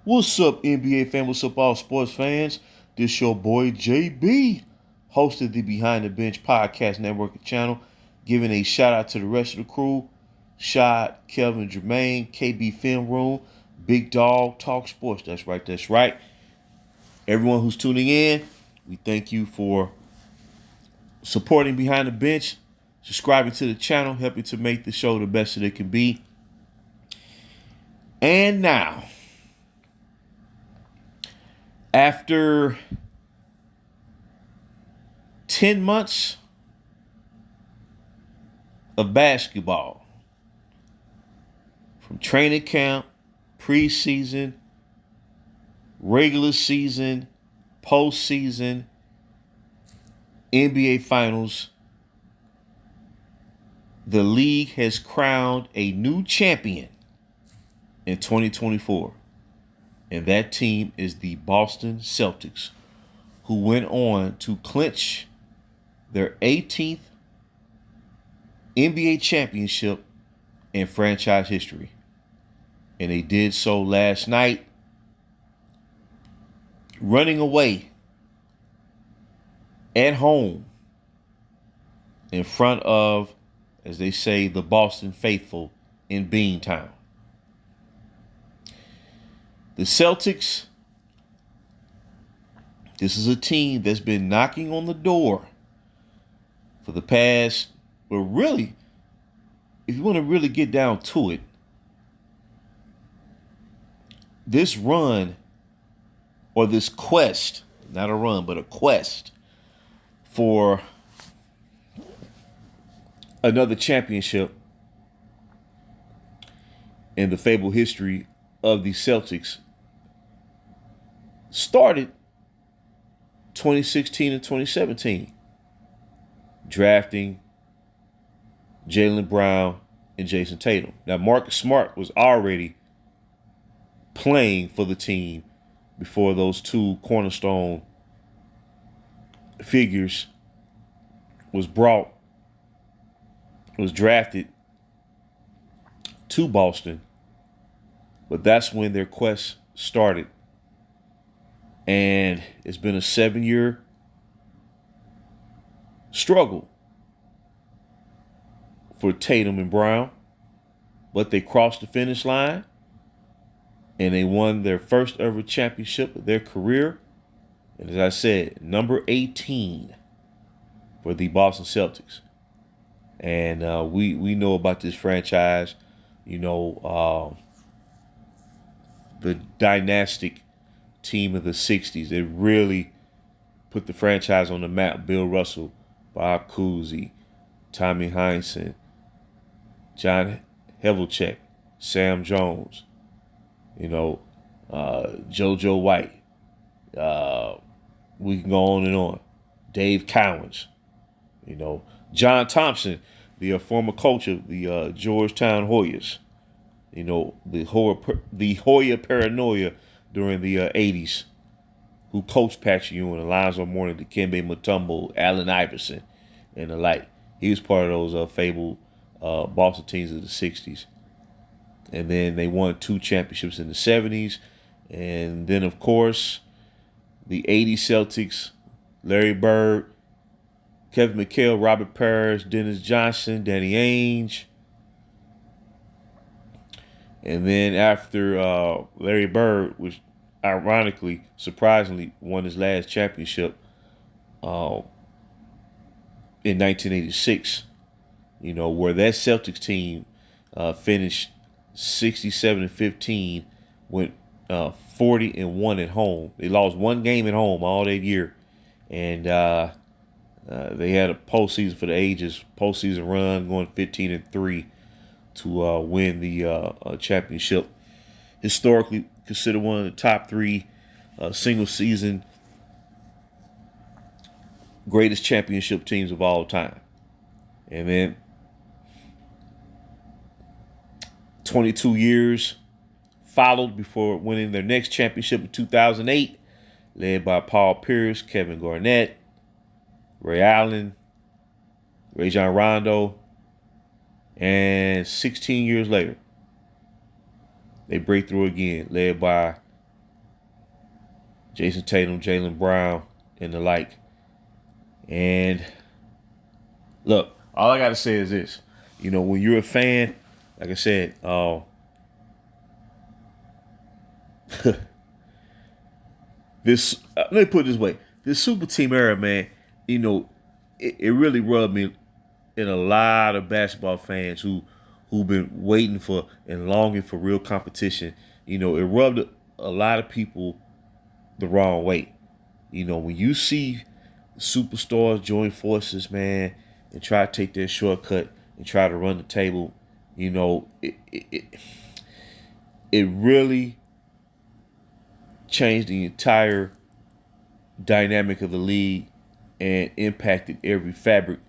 What's up, NBA fans? What's up, all sports fans? This your boy JB, hosted the Behind the Bench Podcast Network channel, giving a shout out to the rest of the crew: Shot, Kelvin, Jermaine, KB Film Room, Big Dog Talk Sports. That's right, that's right. Everyone who's tuning in, we thank you for supporting Behind the Bench, subscribing to the channel, helping to make the show the best that it can be. And now, after 10 months of basketball, from training camp, preseason, regular season, postseason, NBA Finals, the league has crowned a new champion in 2024. And that team is the Boston Celtics, who went on to clinch their 18th NBA championship in franchise history. And they did so last night, running away at home in front of, as they say, the Boston faithful in Beantown. The Celtics, this is a team that's been knocking on the door for the past, well, really, if you want to really get down to it, this run, or this quest, not a run, but a quest for another championship in the fabled history of the Celtics started 2016 and 2017, drafting Jalen Brown and Jayson Tatum. Now, Marcus Smart was already playing for the team before those two cornerstone figures was drafted to Boston. But that's when their quest started. And it's been a 7-year struggle for Tatum and Brown. But they crossed the finish line and they won their first ever championship of their career. And as I said, number 18 for the Boston Celtics. And we know about this franchise, the dynastic team of the 60s. It really put the franchise on the map. Bill Russell, Bob Cousy, Tommy Heinsohn, John Havlicek, Sam Jones, JoJo White. We can go on and on. Dave Cowens, John Thompson, the former coach of the Georgetown Hoyas. The Hoya paranoia during the 80s, who coached Patrick Ewing, Alonzo Mourning, Dikembe Mutombo, Allen Iverson, and the like. He was part of those fabled Boston teams of the 60s. And then they won 2 championships in the 70s. And then, of course, the 80s Celtics, Larry Bird, Kevin McHale, Robert Parrish, Dennis Johnson, Danny Ainge. And then after Larry Bird, which ironically, surprisingly, won his last championship in 1986, where that Celtics team finished 67-15, went 40-1 at home. They lost one game at home all that year, and they had a postseason for the ages, postseason run going 15-3 to win the championship. Historically considered one of the top 3 single season greatest championship teams of all time. And then 22 years followed before winning their next championship in 2008, led by Paul Pierce, Kevin Garnett, Ray Allen, Rajon Rondo. And 16 years later, they break through again, led by Jayson Tatum, Jalen Brown, and the like. And look, all I gotta say is this: when you're a fan, like I said, this let me put it this way: this super team era, man, it really rubbed me in a lot of basketball fans who've been waiting for and longing for real competition. It rubbed a lot of people the wrong way. When you see superstars join forces, man, and try to take their shortcut and try to run the table, it really changed the entire dynamic of the league and impacted every fabric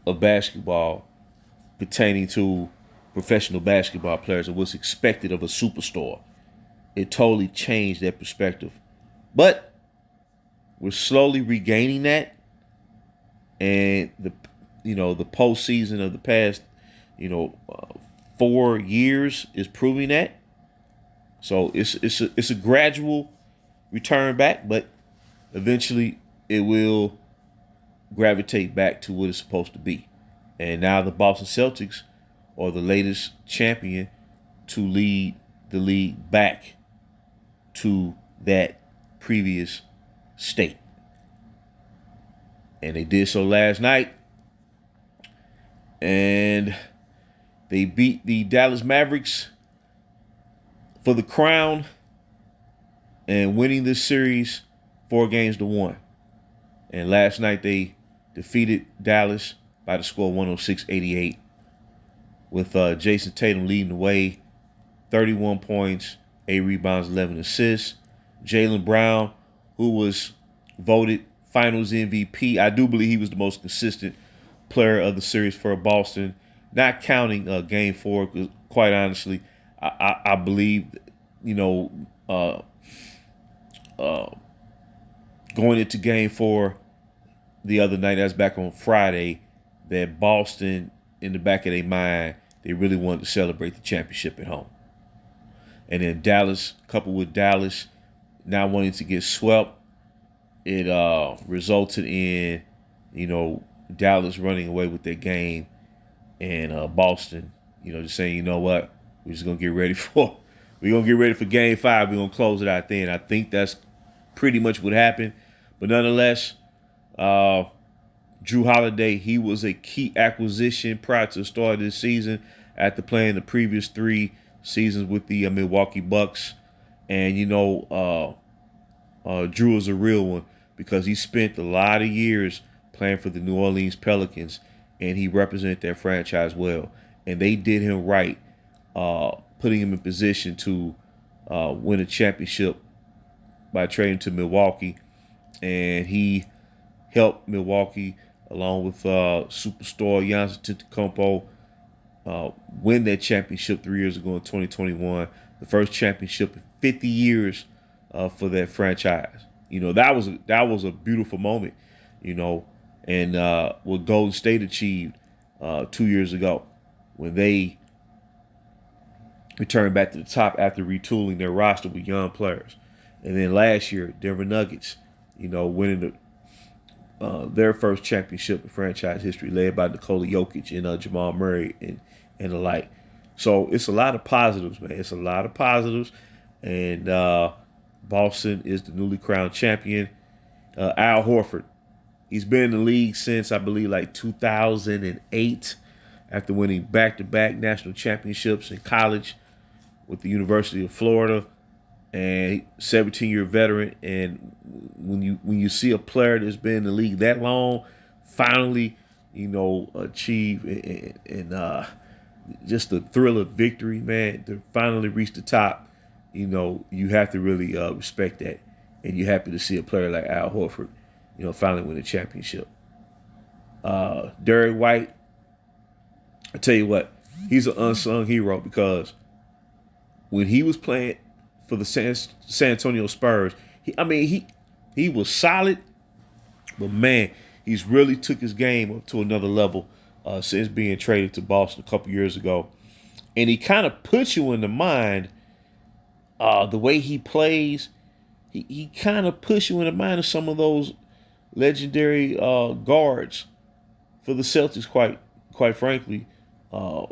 of basketball pertaining to professional basketball players and what's expected of a superstar. It totally changed that perspective. But we're slowly regaining that, and the postseason of the past 4 years is proving that. So it's a gradual return back, but eventually it will gravitate back to what it's supposed to be. And now the Boston Celtics are the latest champion to lead the league back to that previous state. And they did so last night. And they beat the Dallas Mavericks for the crown and winning this series 4-1. And last night they defeated Dallas by the score 106-88 with Jayson Tatum leading the way, 31 points, 8 rebounds, 11 assists. Jalen Brown, who was voted Finals MVP, I do believe he was the most consistent player of the series for Boston, not counting Game 4, because quite honestly, I believe, going into Game 4 the other night, that's back on Friday, that Boston, in the back of their mind, they really wanted to celebrate the championship at home. And then Dallas, coupled with Dallas not wanting to get swept, it resulted in, Dallas running away with their game, and Boston, just saying, you know what, we're just gonna get ready for Game 5. We're gonna close it out then. I think that's pretty much what happened. But nonetheless, Drew Holiday, he was a key acquisition prior to the start of this season after playing the previous 3 seasons with the Milwaukee Bucks. And, Drew is a real one because he spent a lot of years playing for the New Orleans Pelicans, and he represented that franchise well. And they did him right, putting him in position to win a championship by trading to Milwaukee. And he helped Milwaukee, along with superstar Giannis Antetokounmpo, win that championship 3 years ago in 2021, the first championship in 50 years for that franchise. That was a beautiful moment, and what Golden State achieved 2 years ago when they returned back to the top after retooling their roster with young players. And then last year, Denver Nuggets, winning their first championship in franchise history, led by Nikola Jokic and Jamal Murray and the like. So it's a lot of positives, man. It's a lot of positives. And Boston is the newly crowned champion. Al Horford, he's been in the league since, I believe, like 2008, after winning back-to-back national championships in college with the University of Florida. And 17-year veteran. And when you see a player that's been in the league that long finally, achieve and just the thrill of victory, man, to finally reach the top, you have to really respect that. And you're happy to see a player like Al Horford, finally win a championship. Derek White, I tell you what, he's an unsung hero because when he was playing for the San Antonio Spurs, he was solid, but man, he's really took his game up to another level since being traded to Boston a couple years ago. And he kind of puts you in the mind the way he plays. he kind of puts you in the mind of some of those legendary guards for the Celtics. Quite frankly, uh,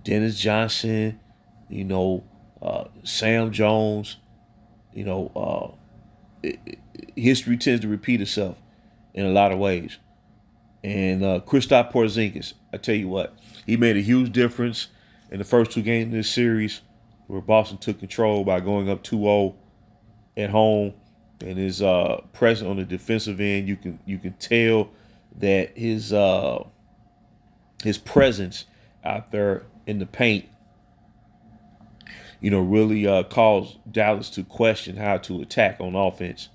Dennis Johnson, Sam Jones. You know, history tends to repeat itself in a lot of ways. And Kristaps Porzingis, I tell you what, he made a huge difference in the first two games of this series, where Boston took control by going up 2-0 at home, and his presence on the defensive end. You can tell that his presence out there in the paint, really caused Dallas to question how to attack on offense.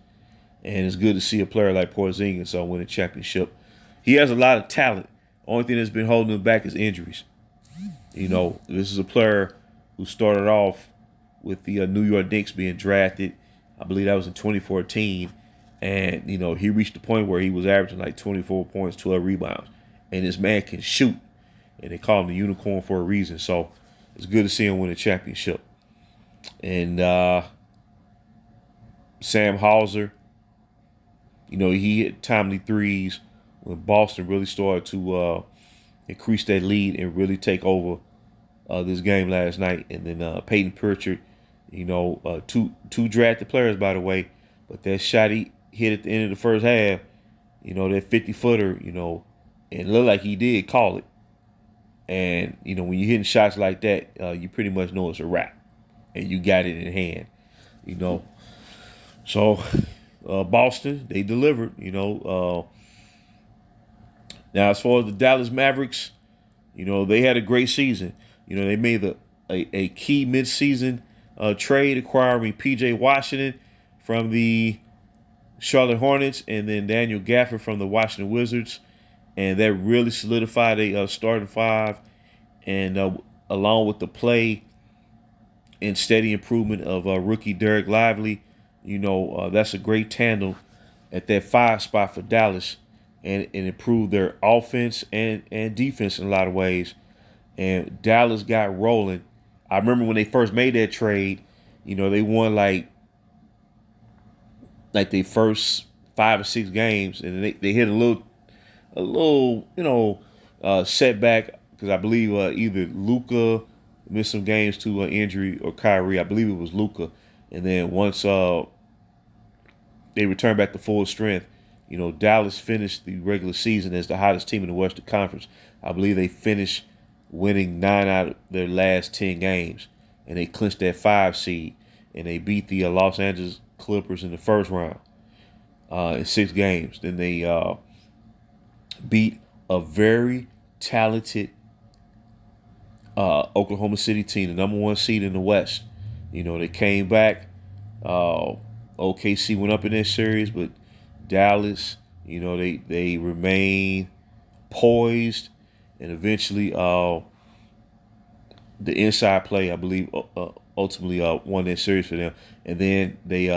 And it's good to see a player like Porzingis win a championship. He has a lot of talent. Only thing that's been holding him back is injuries. This is a player who started off with the New York Knicks being drafted. I believe that was in 2014. And, he reached the point where he was averaging like 24 points, 12 rebounds. And this man can shoot. And they call him the unicorn for a reason. So it's good to see him win a championship. And Sam Hauser, he hit timely threes when Boston really started to increase that lead and really take over this game last night. And then Peyton Pritchard, two drafted players, by the way, but that shot he hit at the end of the first half, that 50-footer, and it looked like he did call it. And, when you're hitting shots like that, you pretty much know it's a wrap. And you got it in hand, So, Boston, they delivered, Now, as far as the Dallas Mavericks, they had a great season. They made a key midseason trade acquiring P.J. Washington from the Charlotte Hornets and then Daniel Gafford from the Washington Wizards. And that really solidified a starting five. And along with the play and steady improvement of rookie Derek Lively, that's a great tandem at that 5 spot for Dallas, and improved their offense and defense in a lot of ways. And Dallas got rolling. I remember when they first made that trade, they won like their first 5 or 6 games, and they hit a little setback because I believe either Luka missed some games to injury or Kyrie. I believe it was Luka. And then once they returned back to full strength, Dallas finished the regular season as the hottest team in the Western Conference. I believe they finished winning 9 out of their last 10 games, and they clinched that 5 seed, and they beat the Los Angeles Clippers in the first round in 6 games. Then they beat a very talented Oklahoma City team, the number 1 seed in the West. They came back. OKC went up in this series, but Dallas, they remain poised, and eventually the inside play, I believe, ultimately won that series for them. And then they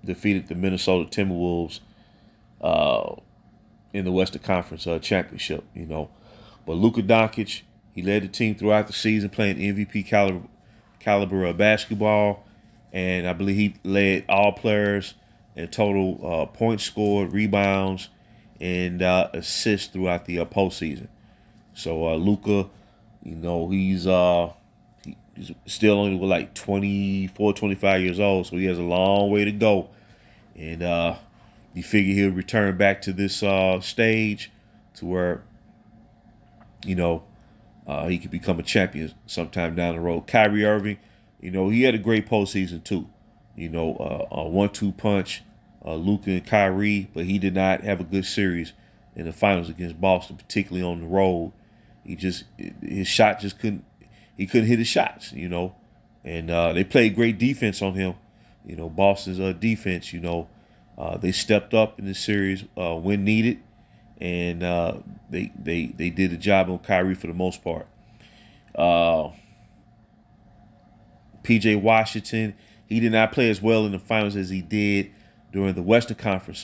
defeated the Minnesota Timberwolves in the Western Conference championship. But Luka Doncic, he led the team throughout the season, playing MVP caliber basketball, and I believe he led all players in total points scored, rebounds, and assists throughout the postseason. So Luka, he's still only like 24, 25 years old, so he has a long way to go. And you figure he'll return back to this stage to where, he could become a champion sometime down the road. Kyrie Irving, he had a great postseason too. A 1-2 punch, Luka and Kyrie, but he did not have a good series in the finals against Boston, particularly on the road. His shot just couldn't hit his shots, And they played great defense on him. Boston's defense, they stepped up in this series when needed. And they did the job on Kyrie for the most part. P.J. Washington, he did not play as well in the finals as he did during the Western Conference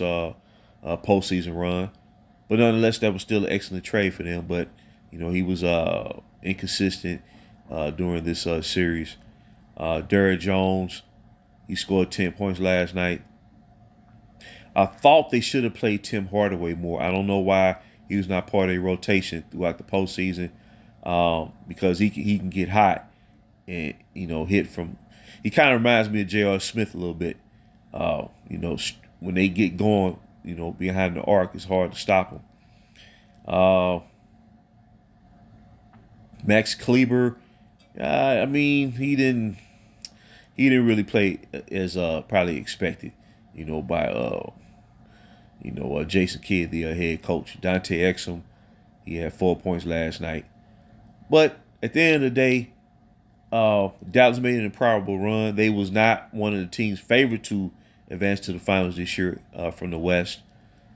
postseason run. But nonetheless, that was still an excellent trade for them. But, he was inconsistent during this series. Derrick Jones, He scored 10 points last night. I thought they should have played Tim Hardaway more. I don't know why he was not part of a rotation throughout the postseason, because he can get hot and hit from. He kind of reminds me of J.R. Smith a little bit. When they get going, behind the arc, it's hard to stop them. Max Kleber, he didn't really play as probably expected, by Jayson Kidd, the head coach. Dante Exum, he had 4 points last night. But at the end of the day, Dallas made an improbable run. They was not one of the teams favored to advance to the finals this year from the West.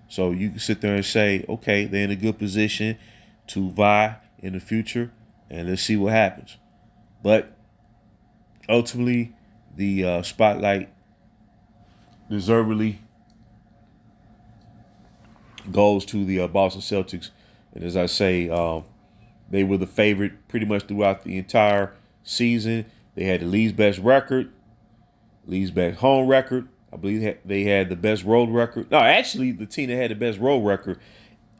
So you can sit there and say, okay, they're in a good position to vie in the future, and let's see what happens. But ultimately, the spotlight deservedly goes to the Boston Celtics. And as I say, they were the favorite pretty much throughout the entire season. They had the league's best record, league's best home record. I believe they had the best road record. No, actually, the team that had the best road record,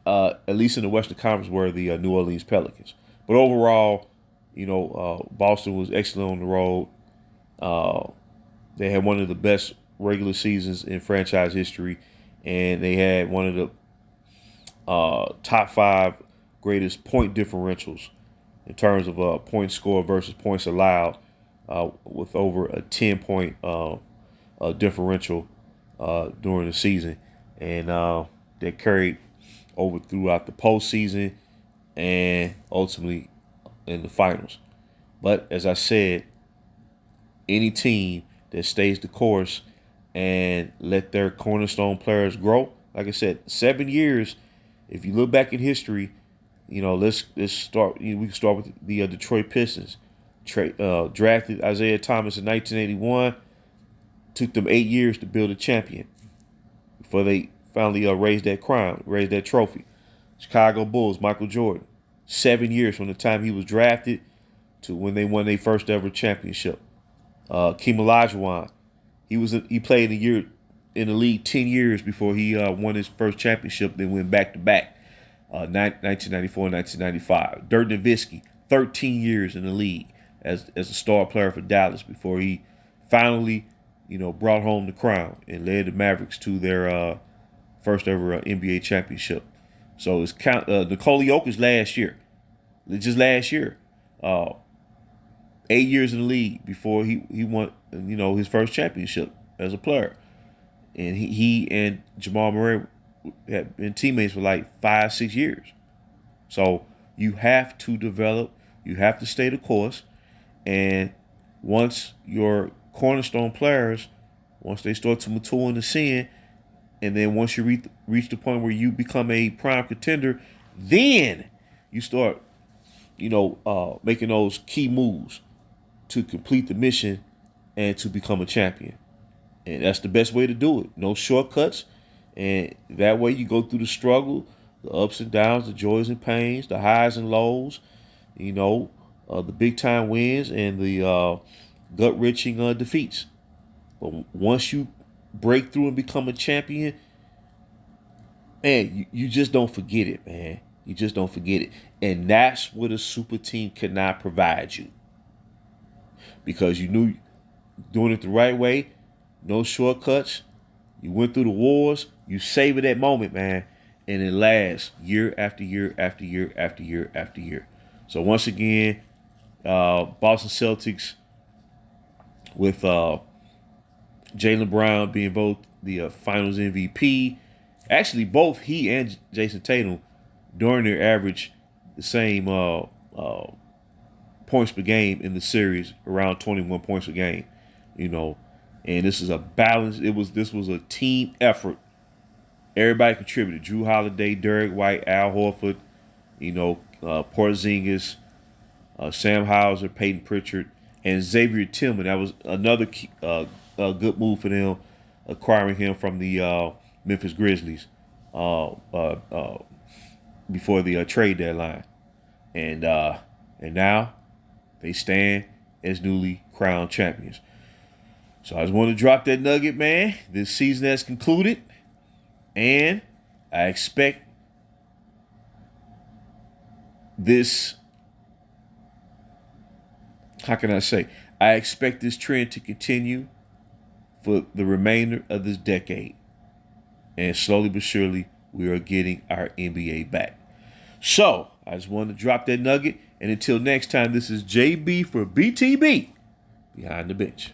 at least in the Western Conference, were the New Orleans Pelicans. But overall, Boston was excellent on the road. They had one of the best regular seasons in franchise history, and they had one of the top 5 greatest point differentials in terms of points scored versus points allowed, with over a 10-point differential during the season, and they carried over throughout the postseason and ultimately in the finals. But as I said, any team that stays the course and let their cornerstone players grow, like I said, 7 years. If you look back in history, let's start. We can start with the Detroit Pistons. Drafted Isaiah Thomas in 1981. Took them 8 years to build a champion before they finally raised that crown, raised that trophy. Chicago Bulls, Michael Jordan, 7 years from the time he was drafted to when they won their first ever championship. Keem Olajuwon, he played a year in the league 10 years before he won his first championship, then went back to back, 1994 1995. Dirk Nowitzki, 13 years in the league as a star player for Dallas before he finally brought home the crown and led the Mavericks to their first ever NBA championship. So it's Nikola Jokic just last year, 8 years in the league before he won his first championship as a player, and he and Jamal Murray have been teammates for like 5-6 years. So you have to develop, you have to stay the course, and once your cornerstone players, once they start to mature in the sin, and then once you reach the point where you become a prime contender, then you start, making those key moves to complete the mission and to become a champion. And that's the best way to do it. No shortcuts. And that way you go through the struggle, the ups and downs, the joys and pains, the highs and lows, the big time wins and the gut-wrenching defeats. But once you break through and become a champion, man, you just don't forget it, man. You just don't forget it. And that's what a super team cannot provide you. Because you knew doing it the right way, no shortcuts. You went through the wars, you savor that moment, man. And it lasts year after year after year after year after year. So once again, Boston Celtics with Jaylen Brown being voted the Finals MVP. Actually, both he and Jayson Tatum during their average the same points per game in the series, around 21 points a game. And this is a balance. This was a team effort. Everybody contributed. Drew Holiday, Derek White, Al Horford, Porzingis, Sam Hauser, Peyton Pritchard, and Xavier Tillman. That was another good move for them, acquiring him from the Memphis Grizzlies before the trade deadline. And now they stand as newly crowned champions. So I just want to drop that nugget, man. This season has concluded, and I expect this, how can I say? I expect this trend to continue for the remainder of this decade. And slowly but surely, we are getting our NBA back. So I just wanted to drop that nugget. And until next time, this is JB for BTB, Behind the Bench.